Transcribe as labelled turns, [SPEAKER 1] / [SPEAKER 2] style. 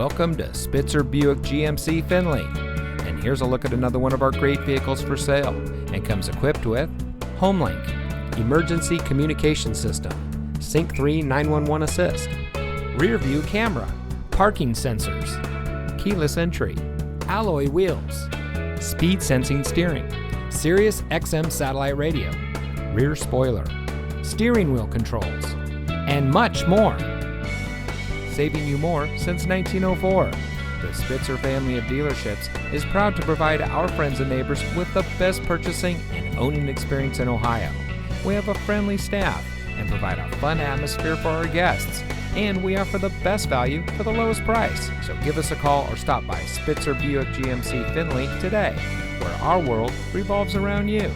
[SPEAKER 1] Welcome to Spitzer Buick GMC Findlay. And here's a look at another one of our great vehicles for sale, and comes equipped with HomeLink, Emergency Communication System, Sync 3 911 Assist, Rear View Camera, Parking Sensors, Keyless Entry, Alloy Wheels, Speed Sensing Steering, Sirius XM Satellite Radio, Rear Spoiler, Steering Wheel Controls, and much more. Saving you more since 1904. The Spitzer family of dealerships is proud to provide our friends and neighbors with the best purchasing and owning experience in Ohio. We have a friendly staff and provide a fun atmosphere for our guests. And we offer the best value for the lowest price. So give us a call or stop by Spitzer Buick GMC Findlay today, where our world revolves around you.